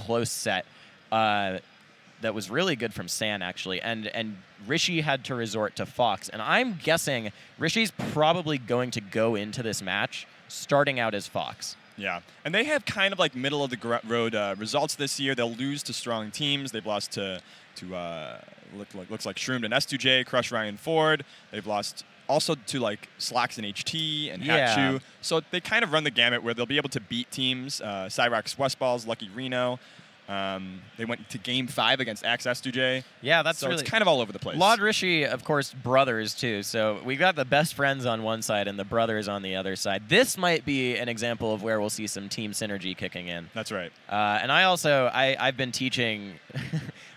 close set that was really good from San, actually. And Rishi had to resort to Fox. And I'm guessing Rishi's probably going to go into this match starting out as Fox. Yeah, and they have kind of like middle of the road results this year. They'll lose to strong teams. They've lost to looks like Shroomed and S2J, Crush Ryan Ford. They've lost also to like Slacks and HT and Hatchu. So they kind of run the gamut where they'll be able to beat teams. Cyrox Westballs, Lucky Reno. They went to Game 5 against Axe S2J. Yeah, that's so really... it's kind of all over the place. lloD, Rishi, of course, brothers, too. So we got the best friends on one side and the brothers on the other side. This might be an example of where we'll see some team synergy kicking in. That's right. And I also, I've been teaching...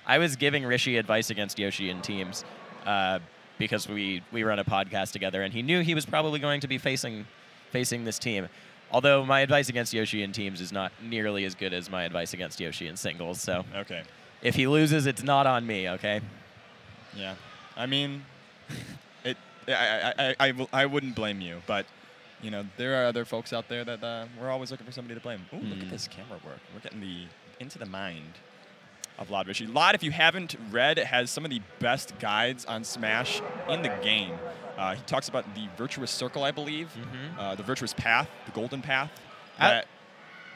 I was giving Rishi advice against Yoshi in teams because we run a podcast together, and he knew he was probably going to be facing this team. Although my advice against Yoshi in teams is not nearly as good as my advice against Yoshi in singles. So okay, if he loses, it's not on me. Okay. Yeah, I mean, I wouldn't blame you, but you know there are other folks out there that we're always looking for somebody to blame. Ooh, look at this camera work. We're getting into the mind of lloD Rishi. lloD, if you haven't read, has some of the best guides on Smash in the game. He talks about the virtuous circle, I believe, the virtuous path, the golden path.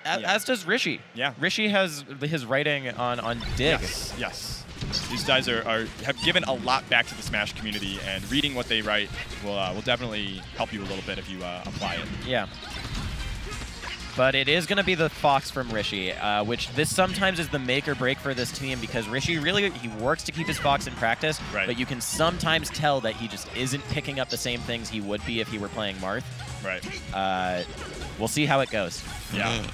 As does Rishi. Yeah. Rishi has his writing on Dig. Yes. These guys have given a lot back to the Smash community, and reading what they write will definitely help you a little bit if you apply it. Yeah. But it is going to be the Fox from Rishi, which this sometimes is the make or break for this team because Rishi really, he works to keep his Fox in practice, but you can sometimes tell that he just isn't picking up the same things he would be if he were playing Marth. Right. We'll see how it goes. Yeah.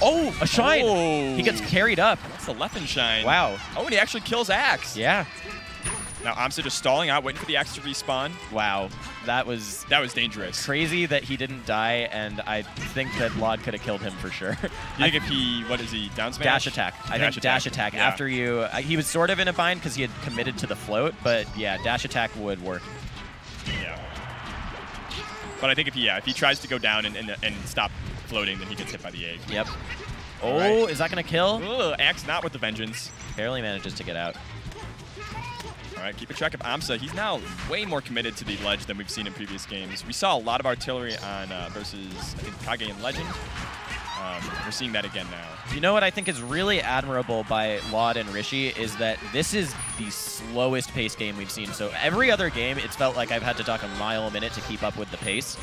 Oh, a shine! Oh. He gets carried up. That's a Leffen shine. Wow. Oh, and he actually kills Axe. Yeah. Now aMSa just stalling out, waiting for the Axe to respawn. Wow. That was dangerous. Crazy that he didn't die, and I think that lloD could have killed him for sure. You think if he, what is he, down smash? Dash attack. I think dash attack. Yeah. After you, he was sort of in a bind because he had committed to the float, but yeah, dash attack would work. Yeah. But I think if he tries to go down and stop floating, then he gets hit by the egg. Yep. Oh, is that going to kill? Ooh, Axe not with the vengeance. Barely manages to get out. All right, keep a track of aMSa. He's now way more committed to the ledge than we've seen in previous games. We saw a lot of artillery on versus, I think, Kage and Legend. We're seeing that again now. You know what I think is really admirable by lloD and Rishi is that this is the slowest pace game we've seen. So every other game, it's felt like I've had to talk a mile a minute to keep up with the pace.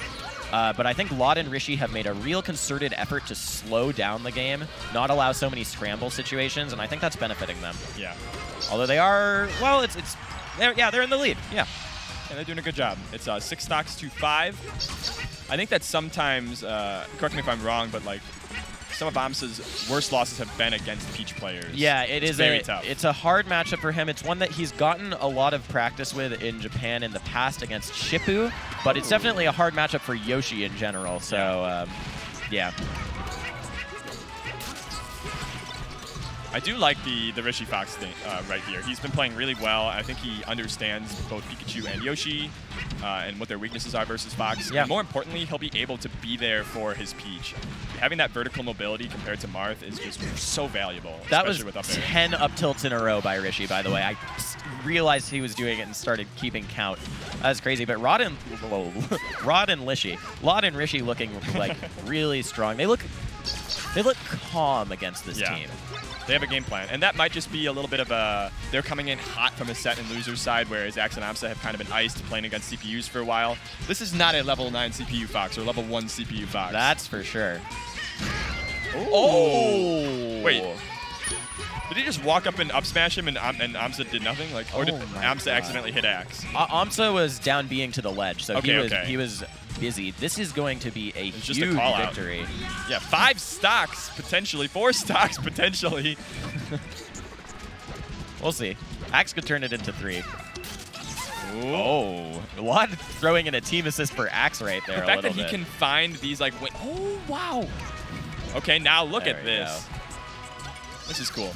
But I think lloD and Rishi have made a real concerted effort to slow down the game, not allow so many scramble situations, and I think that's benefiting them. Yeah. Although they are, well, they're in the lead. Yeah. And they're doing a good job. It's 6 stocks to 5. I think that sometimes, correct me if I'm wrong, but like some of aMSa's worst losses have been against Peach players. Yeah, it's very tough. It's a hard matchup for him. It's one that he's gotten a lot of practice with in Japan in the past against Shippu, but it's definitely a hard matchup for Yoshi in general. So, yeah. I do like the Rishi Fox thing right here. He's been playing really well. I think he understands both Pikachu and Yoshi and what their weaknesses are versus Fox. Yeah. And more importantly, he'll be able to be there for his Peach. Having that vertical mobility compared to Marth is just so valuable. That was with up 10 up tilts in a row by Rishi, by the way. I realized he was doing it and started keeping count. That's crazy. But lloD and Rishi looking like really strong. They look calm against this team. They have a game plan, and that might just be a little bit of they're coming in hot from a set and loser's side, whereas Axe and aMSa have kind of been iced playing against CPUs for a while. This is not a level 9 CPU Fox or level 1 CPU Fox. That's for sure. Oh! Wait. Did he just walk up and up smash him and aMSa did nothing? Like, or did aMSa accidentally hit Axe? aMSa was down being to the ledge, so he was busy. This is going to be a huge victory. Yeah, 5 stocks potentially, 4 stocks potentially. We'll see. Axe could turn it into 3. Ooh. Oh, lloD throwing in a team assist for Axe right there. The fact that he can find these like, oh wow. Okay, now look at this. This is cool.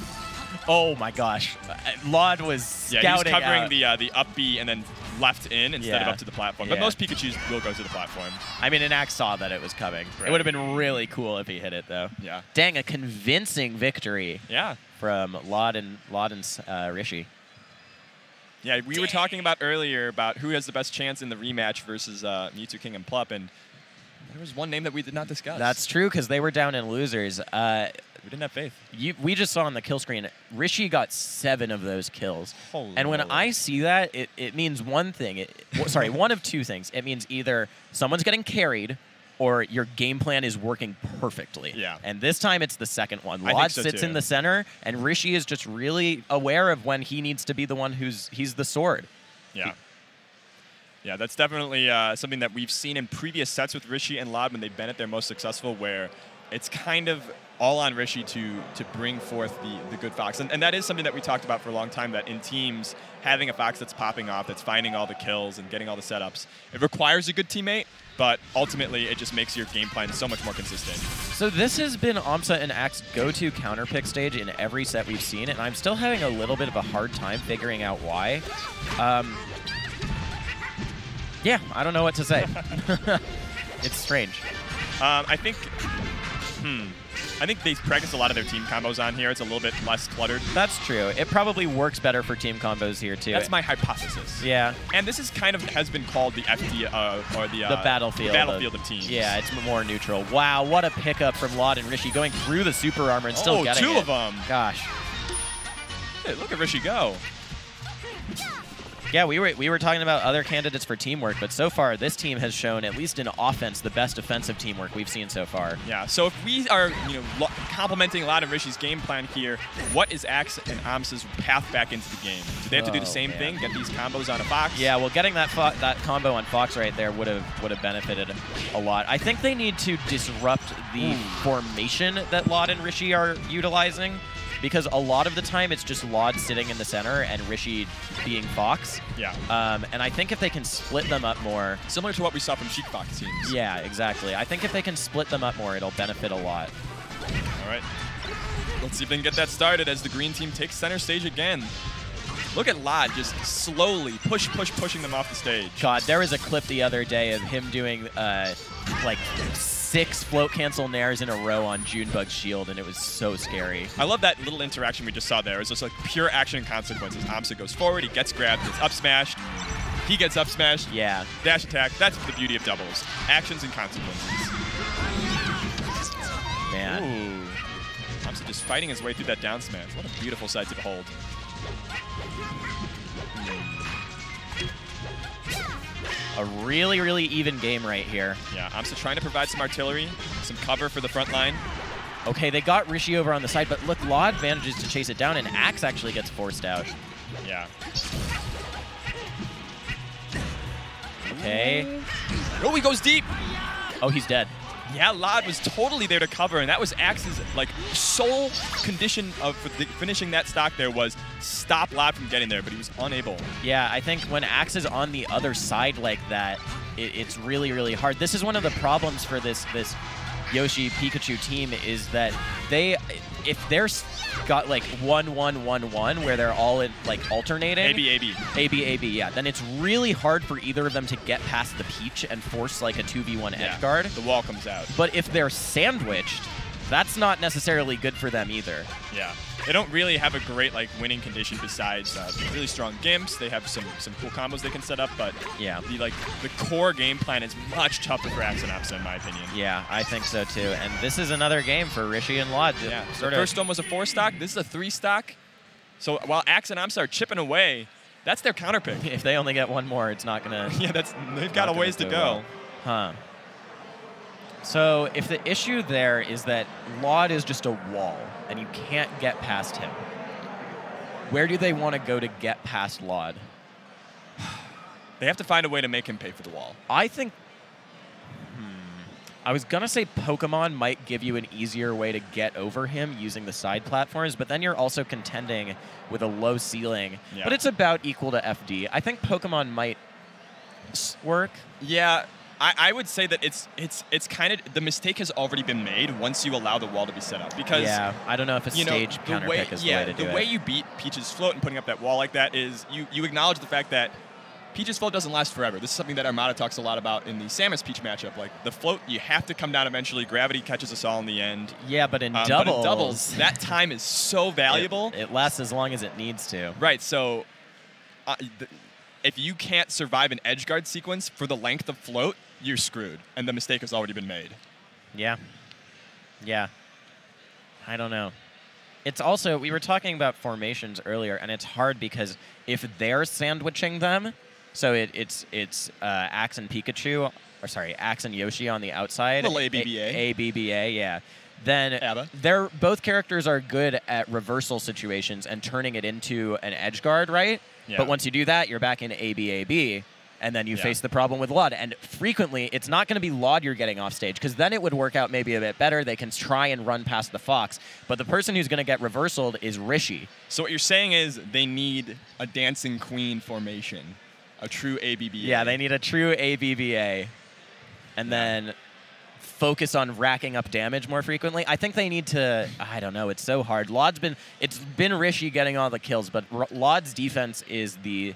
Oh my gosh, lloD was scouting he was covering out. the up B and then left in instead of up to the platform. But most Pikachus will go to the platform. I mean, and Axe saw that it was coming. Right. It would have been really cool if he hit it, though. Yeah. Dang, a convincing victory. Yeah. From lloD and Rishi. Yeah, we were talking about earlier about who has the best chance in the rematch versus Mewtwo King and Plup, and there was one name that we did not discuss. That's true, because they were down in losers. We didn't have faith. We just saw on the kill screen, Rishi got 7 of those kills. Holy and when moly. I see that, it means one thing. Sorry, one of two things. It means either someone's getting carried, or your game plan is working perfectly. Yeah. And this time it's the second one. I lloD think so sits too. in the center, and Rishi is just really aware of when he needs to be the one he's the sword. Yeah. Yeah, that's definitely something that we've seen in previous sets with Rishi and lloD when they've been at their most successful, where it's kind of all on Rishi to bring forth the good Fox. And that is something that we talked about for a long time, that in teams, having a Fox that's popping off, that's finding all the kills and getting all the setups, it requires a good teammate, but ultimately it just makes your game plan so much more consistent. So this has been aMSa and Axe's go-to counter pick stage in every set we've seen, and I'm still having a little bit of a hard time figuring out why. Yeah, I don't know what to say. It's strange. I think they practice a lot of their team combos on here. It's a little bit less cluttered. That's true. It probably works better for team combos here, too. That's my hypothesis. Yeah. And this is kind of has been called the FD, or the battlefield. The battlefield of teams. Yeah, it's more neutral. Wow, what a pickup from lloD and Rishi, going through the super armor and still getting it. 2 of them. Gosh. Hey, look at Rishi go. Yeah, we were talking about other candidates for teamwork, but so far this team has shown, at least in offense, the best offensive teamwork we've seen so far. Yeah, so if we are complimenting lloD and Rishi's game plan here, what is Axe and aMSa's path back into the game? Do they have to do the same thing, get these combos on a Fox? Yeah, well, getting that combo on Fox right there would have benefited a lot. I think they need to disrupt the formation that lloD and Rishi are utilizing, because a lot of the time it's just lloD sitting in the center and Rishi being Fox. Yeah. And I think if they can split them up more... Similar to what we saw from Sheik Fox teams. Yeah, exactly. I think if they can split them up more, it'll benefit a lot. All right. Let's see if they can get that started as the green team takes center stage again. Look at lloD just slowly pushing them off the stage. God, there was a clip the other day of him doing like 6 float cancel nairs in a row on Junebug's shield, and it was so scary. I love that little interaction we just saw there. It was just like pure action and consequences. aMSa goes forward, he gets grabbed, gets up smashed. He gets up smashed. Yeah. Dash attack. That's the beauty of doubles. Actions and consequences. Man. Ooh. aMSa just fighting his way through that down smash. What a beautiful sight to behold. A really, really even game right here. Yeah, aMSa trying to provide some artillery, some cover for the front line. Okay, they got Rishi over on the side, but look, lloD manages to chase it down, and Axe actually gets forced out. Yeah. Okay. Oh, he goes deep. Oh, he's dead. Yeah, lloD was totally there to cover, and that was Axe's like sole condition of finishing that stock there was stop lloD from getting there, but he was unable. Yeah, I think when Axe is on the other side like that, it's really, really hard. This is one of the problems for this Yoshi Pikachu team, is that if they're got like 1-1-1-1 where they're all in like alternating AB, yeah, then it's really hard for either of them to get past the Peach and force like a 2v1 edge guard. The wall comes out. But if they're sandwiched, that's not necessarily good for them either. Yeah. They don't really have a great like winning condition besides really strong gimps. They have some cool combos they can set up, but yeah, the core game plan is much tougher for Axe and aMSa in my opinion. Yeah, I think so too. And this is another game for Rishi and lloD. Yeah. The first one was a 4-stock. This is a 3-stock. So while Axe and aMSa are chipping away, that's their counter pick. If they only get one more, it's not gonna. Yeah, they've got a ways to go. Well. Huh. So if the issue there is that lloD is just a wall and you can't get past him, where do they want to go to get past lloD? They have to find a way to make him pay for the wall. I think... I was going to say Pokemon might give you an easier way to get over him using the side platforms, but then you're also contending with a low ceiling. Yeah. But it's about equal to FD. I think Pokemon might work. Yeah. I would say that it's kind of the mistake has already been made once you allow the wall to be set up, because yeah, I don't know if a stage counter pick is the way to do it. The way you beat Peach's float and putting up that wall like that is you acknowledge the fact that Peach's float doesn't last forever. This is something that aMSa talks a lot about in the Samus Peach matchup. Like, the float, you have to come down eventually. Gravity catches us all in the end. Yeah, but in doubles, that time is so valuable. It lasts as long as it needs to. Right, so if you can't survive an edge guard sequence for the length of float, you're screwed, and the mistake has already been made. Yeah. Yeah. I don't know. It's also, we were talking about formations earlier, and it's hard because if they're sandwiching them, so it's Axe and Pikachu, or sorry, Axe and Yoshi on the outside. Little ABBA. ABBA, yeah. Then both characters are good at reversal situations and turning it into an edge guard, right? Yeah. But once you do that, you're back in ABAB, and then you face the problem with lloD. And frequently, it's not going to be lloD you're getting off stage, because then it would work out maybe a bit better. They can try and run past the Fox. But the person who's going to get reversaled is Rishi. So what you're saying is they need a Dancing Queen formation, a true ABBA. Yeah, they need a true ABBA. And then focus on racking up damage more frequently. I think they need to, I don't know, it's so hard. It's been Rishi getting all the kills, but lloD's defense is the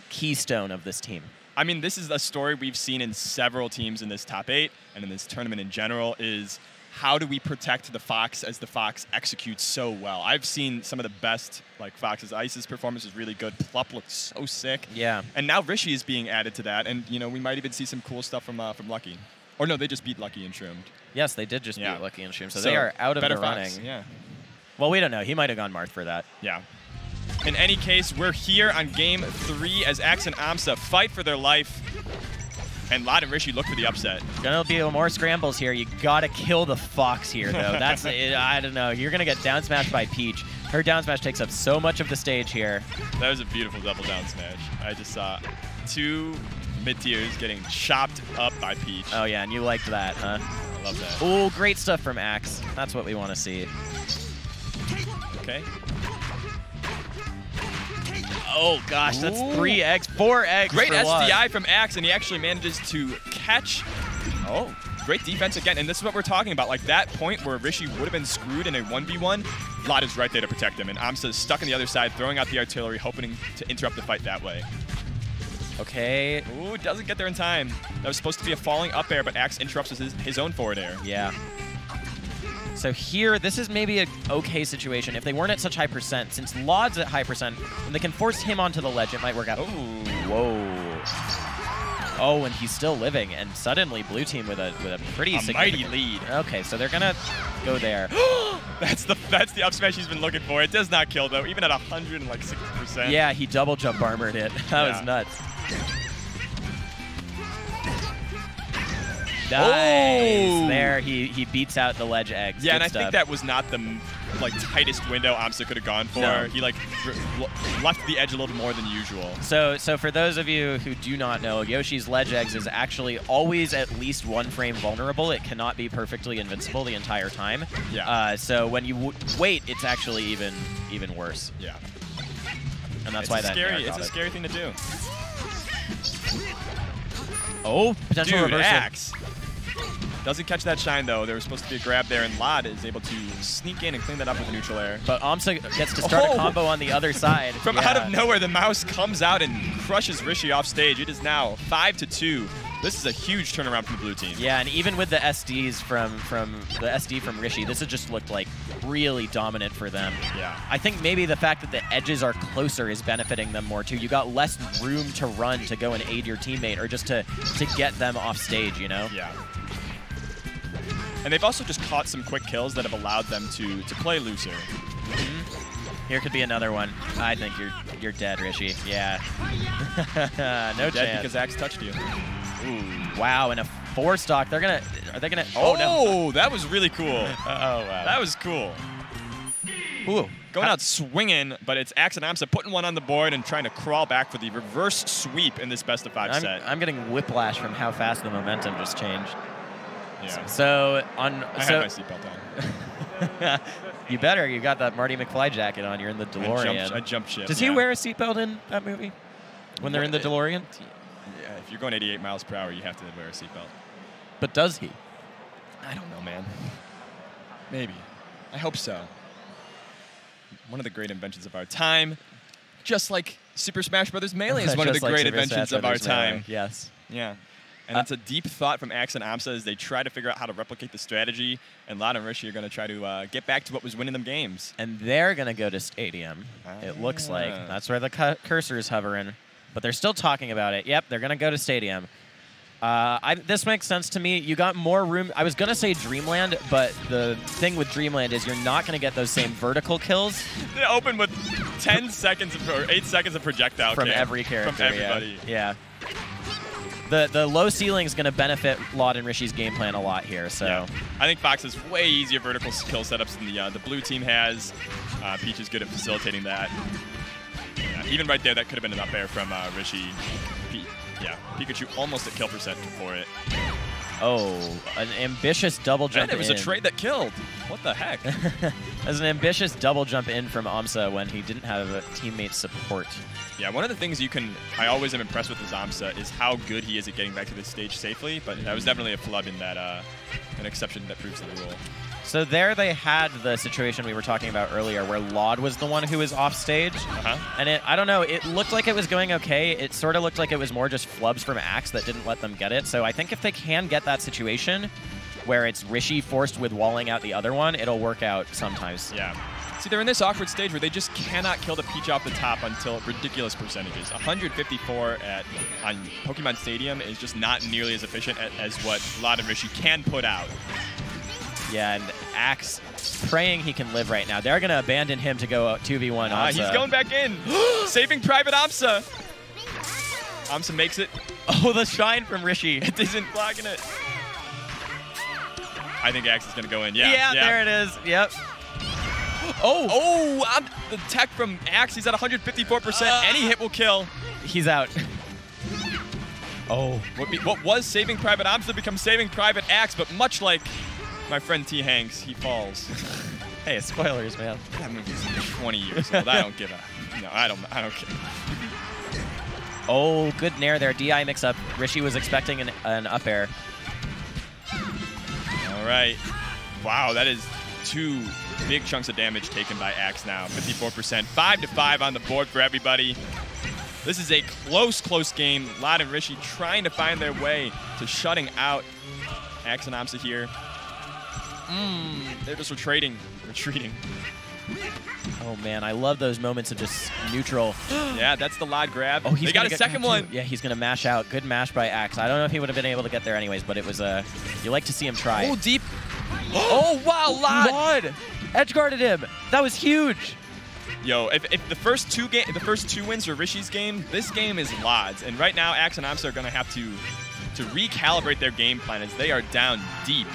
keystone of this team. I mean, this is a story we've seen in several teams in this top 8 and in this tournament in general, is how do we protect the Fox as the Fox executes so well? I've seen some of the best, like Fox's Ice's performance is really good. Plup looks so sick. Yeah. And now Rishi is being added to that, and we might even see some cool stuff from Lucky. Or no, they just beat Lucky and Shroomed. Yes, they did just beat Lucky and Shroomed, so they are out of the running. Fox, yeah. Well, we don't know. He might have gone Marth for that. Yeah. In any case, we're here on Game 3 as Axe and aMSa fight for their life. And lloD and Rishi look for the upset. Gonna be more scrambles here. You gotta kill the Fox here, though. That's I don't know. You're gonna get down smashed by Peach. Her down smash takes up so much of the stage here. That was a beautiful double down smash. I just saw 2 mid-tiers getting chopped up by Peach. Oh yeah, and you liked that, huh? I love that. Ooh, great stuff from Axe. That's what we want to see. Okay. Oh gosh, that's 3 eggs, 4 eggs. Great for SDI lloD. from Axe, and he actually manages to catch. Oh, great defense again, and this is what we're talking about. Like that point where Rishi would have been screwed in a 1v1, lloD is right there to protect him, and aMSa is stuck on the other side, throwing out the artillery, hoping to interrupt the fight that way. Okay. Ooh, doesn't get there in time. That was supposed to be a falling up air, but Axe interrupts his own forward air. Yeah. So here, this is maybe an okay situation. If they weren't at such high percent, since lloD's at high percent, and they can force him onto the ledge, it might work out. Ooh. Whoa. Oh, and he's still living, and suddenly blue team with a pretty significant mighty lead. Okay, so they're gonna go there. That's the up smash he's been looking for. It does not kill though, even at 160%. Yeah, he double jump armored it. That was nuts. Nice. Oh. There, he beats out the ledge eggs. Yeah, Good and I stuff. think that was not the tightest window aMSa could have gone for. No. He left the edge a little more than usual. So for those of you who do not know, Yoshi's ledge eggs is actually always at least 1 frame vulnerable. It cannot be perfectly invincible the entire time. Yeah. So when you wait, it's actually even worse. Yeah. And that's why that it's a scary thing to do. Oh, potential Dude, reversal. Axe. Doesn't catch that shine, though. There was supposed to be a grab there, and lloD is able to sneak in and clean that up with a neutral air. But aMSa gets to start a combo on the other side. From out of nowhere, the mouse comes out and crushes Rishi off stage. It is now 5-2. This is a huge turnaround from the blue team. Yeah, and even with the SDs from the SD from Rishi, this has just looked like really dominant for them. Yeah. I think maybe the fact that the edges are closer is benefiting them more too. You got less room to run to go and aid your teammate or just to get them off stage, you know? Yeah. And they've also just caught some quick kills that have allowed them to play looser. Mm-hmm. Here could be another one. I think you're dead, Rishi. Yeah. No chance. Dead because Axe touched you. Ooh, wow, and a 4-stock. Are they gonna? Oh, no. That was really cool. Oh wow. That was cool. Ooh. Going out swinging, but it's Axe and aMSa putting one on the board and trying to crawl back for the reverse sweep in this best-of-5 set. I'm getting whiplash from how fast the momentum just changed. Yeah. So I had my seatbelt on. You better. You got that Marty McFly jacket on. You're in the DeLorean. I jumped ship. Does he wear a seatbelt in that movie? When they're in the DeLorean? Yeah, if you're going 88 miles per hour, you have to wear a seatbelt. But does he? I don't know, man. Maybe. I hope so. One of the great inventions of our time. Just like Super Smash Bros. Melee is one of the great inventions of our time. Yes. Yeah. And it's a deep thought from Axe and aMSa as they try to figure out how to replicate the strategy. And lloD and Rishi are going to try to get back to what was winning them games. And they're going to go to Stadium, it looks like. That's where the cursor is hovering. But they're still talking about it. Yep, they're going to go to Stadium. This makes sense to me. You got more room. I was going to say Dreamland, but the thing with Dreamland is you're not going to get those same vertical kills. They open with 10 seconds or 8 seconds of projectile from every character. From everybody. Yeah. The low ceiling is going to benefit lloD and Rishi's game plan a lot here. So yeah. I think Fox has way easier vertical kill setups than the blue team has. Peach is good at facilitating that. Yeah, even right there, that could have been an up air from Rishi. Yeah, Pikachu almost at kill percent for it. Oh, an ambitious double jump in. And it was a trade that killed. What the heck? As an ambitious double jump in from aMSa when he didn't have a teammate support. Yeah, one of the things I always am impressed with aMSa is how good he is at getting back to the stage safely, but that was definitely a flub in that, an exception that proves the rule. So there they had the situation we were talking about earlier where lloD was the one who was off stage. And I don't know, it looked like it was going okay. It sort of looked like it was more just flubs from Axe that didn't let them get it. So I think if they can get that situation where it's Rishi forced with walling out the other one, it'll work out sometimes. Yeah. See, they're in this awkward stage where they just cannot kill the Peach off the top until ridiculous percentages. 154 on Pokemon Stadium is just not nearly as efficient as what lloD and Rishi can put out. Yeah, and Axe praying he can live right now. They're going to abandon him to go 2v1 aMSa. He's going back in. Saving Private aMSa. aMSa makes it. Oh, the shine from Rishi. It isn't blocking it. I think Axe is going to go in. Yeah, there it is. Yep. The tech from Axe. He's at 154%. Any hit will kill. He's out. What was Saving Private aMSa becomes Saving Private Axe, but much like my friend T. Hanks, he falls. Hey, spoilers, man. That movie's 20 years old. I don't give a... No, I don't care. Oh, good nair there. DI mix-up. Rishi was expecting an up air. All right. Wow, that is 2 big chunks of damage taken by Axe now. 54%. 5-5 on the board for everybody. This is a close game. lloD and Rishi trying to find their way to shutting out Axe and aMSa here. They're just retreating. Oh, man, I love those moments of just neutral. Yeah, that's the lloD grab. Oh, they got a second one. Yeah, he's going to mash out. Good mash by Axe. I don't know if he would have been able to get there anyways, but it was you like to see him try. Oh, deep. Oh, wow, lloD. Edge guarded him. That was huge. Yo, if the first two wins are Rishi's game, this game is lloD's. And right now, Axe and aMSa are going to have to recalibrate their game plan as they are down deep.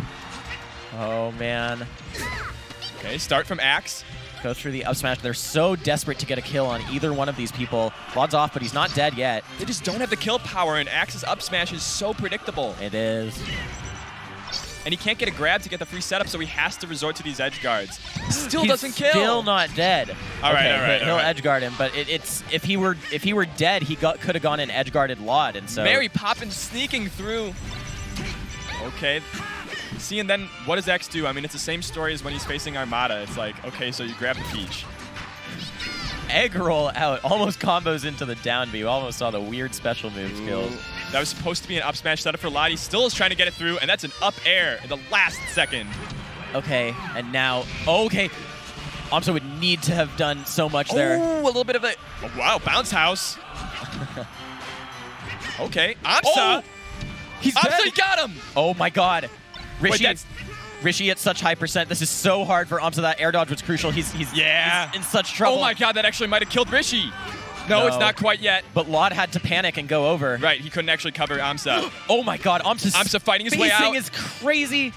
Oh, man. Okay, start from Axe. Go through the up smash. They're so desperate to get a kill on either one of these people. lloD's off, but he's not dead yet. They just don't have the kill power, and Axe's up smash is so predictable. It is. And he can't get a grab to get the free setup, so he has to resort to these edge guards. Still doesn't kill. Still not dead. All right. He'll edge guard him, but it's if he were dead, he could have gone and edge guarded lloD, and so Mary Poppins sneaking through. Okay. See, and then what does X do? I mean, it's the same story as when he's facing Armada. It's like, okay, so you grab the Peach. Egg roll out, almost combos into the down B. We almost saw the weird special moves kills. That was supposed to be an up smash setup for lloD. He still is trying to get it through, and that's an up air in the last second. Okay, and now, okay. aMSa would need to have done so much there. Oh, a little bit of a, wow, bounce house. Okay, aMSa. He's dead. aMSa got him. Oh my God. Rishi at such high percent. This is so hard for aMSa. That air dodge was crucial. He's in such trouble. Oh my God, that actually might have killed Rishi. No, it's not quite yet. But lloD had to panic and go over. Right, he couldn't actually cover aMSa. Oh my God, aMSa fighting his way out. Spacing is crazy.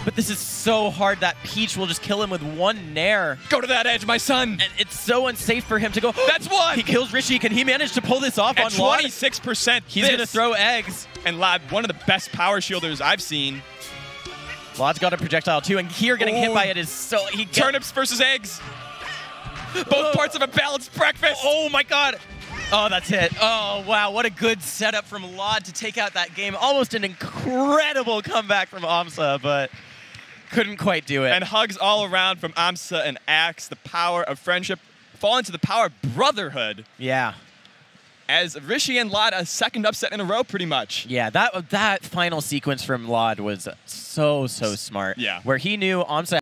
But this is so hard that Peach will just kill him with one nair. Go to that edge, my son. And it's so unsafe for him to go. That's one. He kills Rishi. Can he manage to pull this off on lloD? 26%. He's going to throw eggs. And lloD, one of the best power shielders I've seen. lloD's got a projectile too, and here getting hit by it is so... Turnips versus eggs. Both parts of a balanced breakfast. Oh my God. Oh, that's it. Oh, wow. What a good setup from lloD to take out that game. Almost an incredible comeback from aMSa, but couldn't quite do it. And hugs all around from aMSa and Axe. The power of friendship fall into the power of brotherhood. Yeah. as Rishi and lloD a second upset in a row, pretty much. Yeah, that final sequence from lloD was so smart. Yeah. Where he knew aMSa